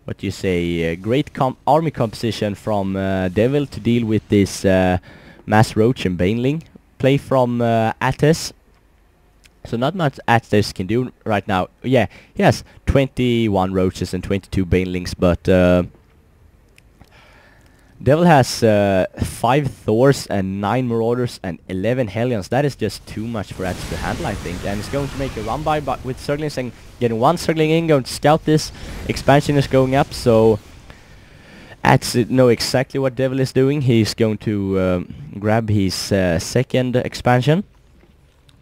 what do you say, great army composition from Devil to deal with this Mass Roach and Baneling play from Atesz. So not much Atesz can do right now. Yeah, he has 21 Roaches and 22 Banelings, but Devil has 5 Thors and 9 Marauders and 11 Hellions. That is just too much for Atesz to handle, I think. And he's going to make a run by, but with Zerglings and getting one Zergling in, going to scout this. Expansion is going up, so Atesz know exactly what Devil is doing. He's going to grab his second expansion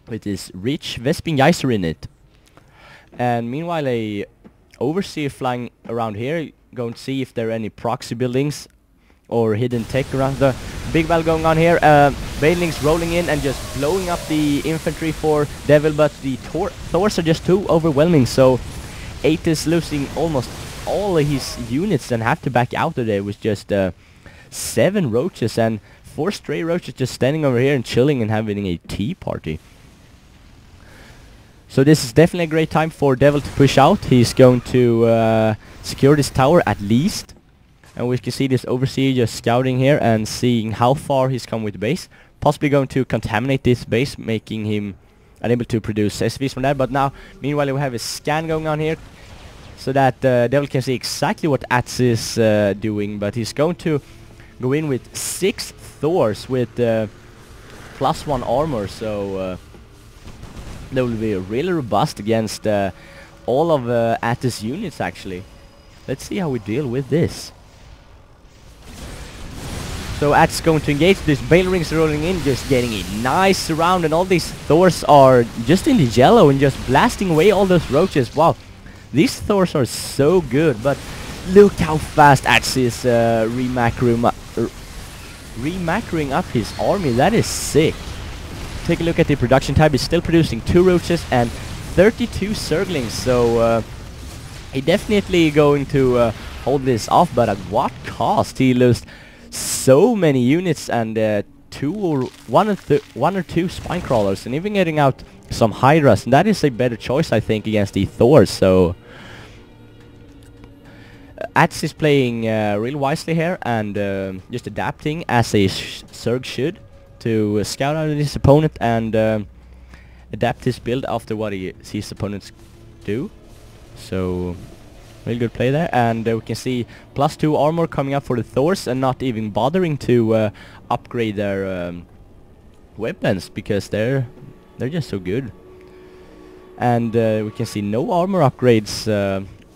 with his rich Vespin Geyser in it. And meanwhile, a Overseer flying around here, going to see if there are any proxy buildings or hidden tech around the big battle going on here. Banelings rolling in and just blowing up the infantry for Devil, but the Thors are just too overwhelming, so Atesz losing almost all of his units and have to back out of there with just 7 Roaches and 4 stray Roaches just standing over here and chilling and having a tea party. So this is definitely a great time for Devil to push out. He's going to secure this tower at least. And we can see this Overseer just scouting here and seeing how far he's come with the base. Possibly going to contaminate this base, making him unable to produce SVs from that. But now, meanwhile, we have a scan going on here, so that Devil can see exactly what Atesz is doing. But he's going to go in with 6 Thors with +1 armor, so they will be really robust against all of Atesz units, actually. Let's see how we deal with this. So Atesz going to engage. This Bale Rings rolling in, just getting a nice surround, and all these Thors are just in the yellow and just blasting away all those Roaches. Wow, these Thors are so good, but look how fast Atesz is remacroing up his army. That is sick. Take a look at the production tab. He's still producing 2 Roaches and 32 Zerglings, so he definitely going to hold this off, but at what cost? He lost so many units and 1 or 2 spine crawlers, and even getting out some Hydras, and that is a better choice, I think, against the Thors. So Atesz is playing real wisely here and just adapting as a Zerg should to scout out his opponent and adapt his build after what he sees opponents do. So really good play there, and we can see +2 armor coming up for the Thors, and not even bothering to upgrade their weapons because they're just so good. And we can see no armor upgrades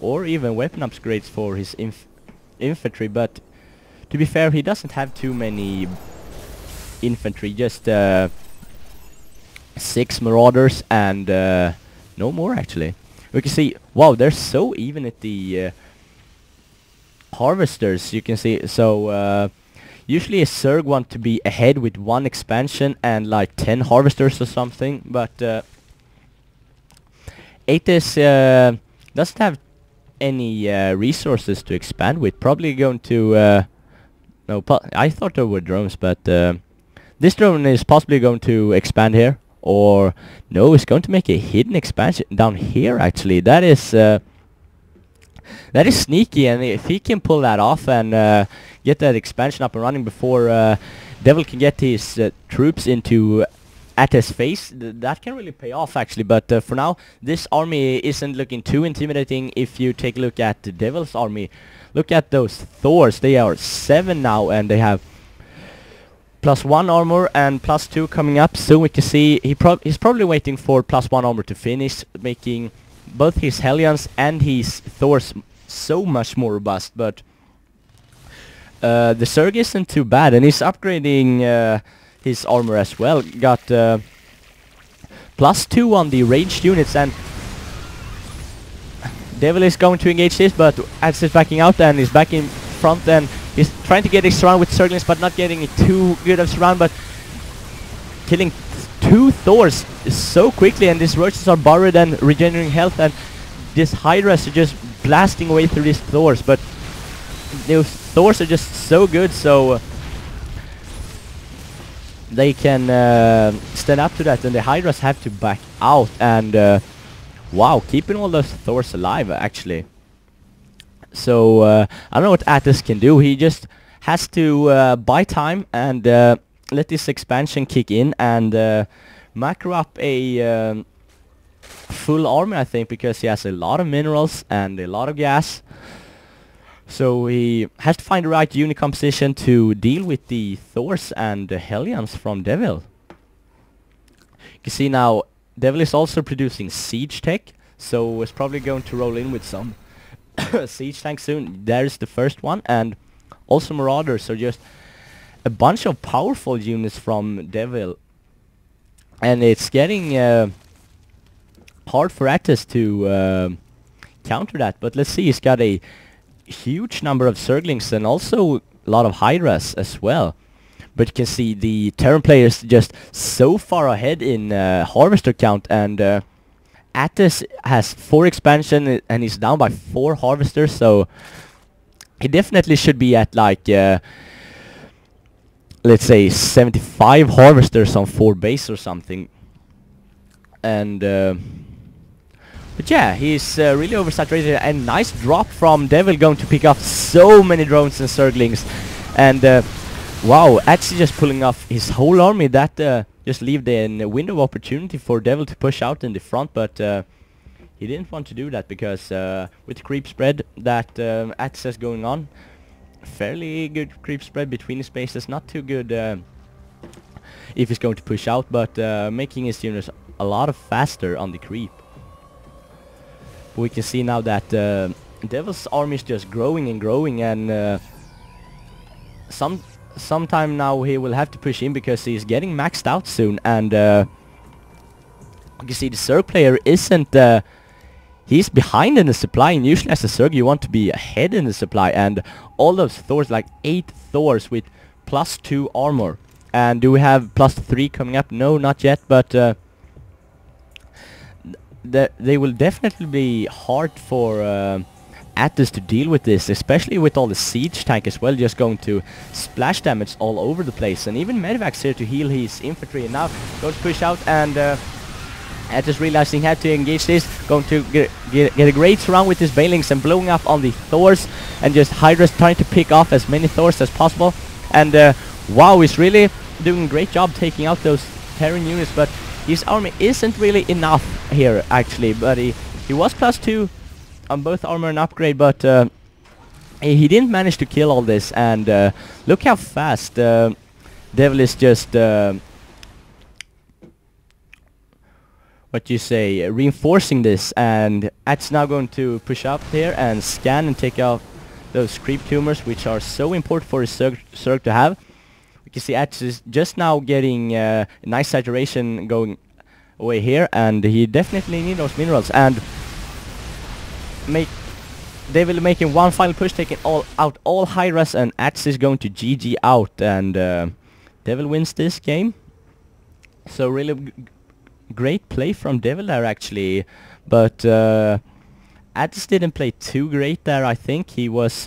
or even weapon upgrades for his infantry, but to be fair, he doesn't have too many infantry, just 6 Marauders and no more, actually. We can see, wow, they're so even at the Harvesters, you can see. So usually a Zerg want to be ahead with 1 expansion and like 10 Harvesters or something, but Atesz doesn't have any resources to expand with. Probably going to no, I thought there were drones, but this drone is possibly going to expand here, or no, it's going to make a hidden expansion down here, actually. That is sneaky, and if he can pull that off and get that expansion up and running before Devil can get his troops into Atesz face, that can really pay off, actually. But for now, this army isn't looking too intimidating. If you take a look at the Devil's army, look at those Thors. They are 7 now, and they have +1 armor and +2 coming up. So we can see he's probably waiting for +1 armor to finish, making both his Hellions and his Thors so much more robust. But the Zerg isn't too bad, and he's upgrading his armor as well. Got +2 on the ranged units, and Devil is going to engage this, but Atesz is backing out and is back in front, and he's trying to get a surround with Zerglings, but not getting it too good of surround, but killing 2 Thors so quickly, and these Roaches are borrowed and regenerating health, and this Hydras are just blasting away through these Thors, but those Thors are just so good, so they can stand up to that, and the Hydras have to back out, and wow, keeping all those Thors alive, actually. So I don't know what Atesz can do. He just has to buy time and let this expansion kick in and macro up a full army, I think, because he has a lot of minerals and a lot of gas. So he has to find the right unit composition to deal with the Thors and the Hellions from Devil. You can see now Devil is also producing siege tech, so it's probably going to roll in with some siege tanks soon. There's the first one, and also Marauders, so just a bunch of powerful units from Devil. And it's getting hard for Atesz to counter that, but let's see, he's got a huge number of Zerglings and also a lot of Hydras as well. But you can see the Terran players just so far ahead in Harvester count, and Atesz has 4 expansion and he's down by 4 Harvesters, so he definitely should be at like let's say 75 Harvesters on 4 base or something. And but yeah, he's really oversaturated, and nice drop from Devil, going to pick off so many drones and Zerglings. And wow, actually just pulling off his whole army. That just leave a window of opportunity for Devil to push out in the front, but he didn't want to do that because with the creep spread that Atesz has going on, fairly good creep spread between his bases, not too good if he's going to push out, but making his units a lot faster on the creep. We can see now that Devil's army is just growing and growing, and sometime now he will have to push in because he's getting maxed out soon. And you can see the Zerg player isn't he's behind in the supply, and usually as a Zerg you want to be ahead in the supply, and all those Thors, like 8 Thors with +2 armor. And do we have +3 coming up? No, not yet, but they will definitely be hard for Atesz to deal with this, especially with all the siege tank as well, just going to splash damage all over the place. And even Medivacs here to heal his infantry, and now going to push out, and Atesz realizing he had to engage this, going to get a great surround with his Banelings and blowing up on the Thors, and just Hydra's trying to pick off as many Thors as possible. And wow, he's really doing a great job taking out those Terran units, but his army isn't really enough here actually. But he was +2 on both armor and upgrade, but he didn't manage to kill all this. And look how fast Devil is just what you say, reinforcing this. And Atesz now going to push up here and scan and take out those creep tumors, which are so important for his Zerg to have. You see Atesz is just now getting a nice saturation going away here, and he definitely needs those minerals. And Devil making one final push, taking out all Hydras, and Atesz is going to GG out, and Devil wins this game. So really great play from Devil there actually, but Atesz didn't play too great there. I think he was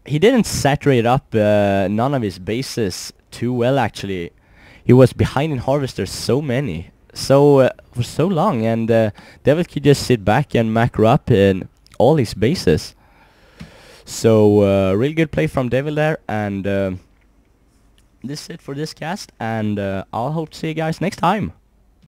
he didn't saturate up none of his bases too well actually. He was behind in Harvesters so many, for so long, and Devil could just sit back and macro up in all his bases. So really good play from Devil there, and this is it for this cast, and I'll hope to see you guys next time.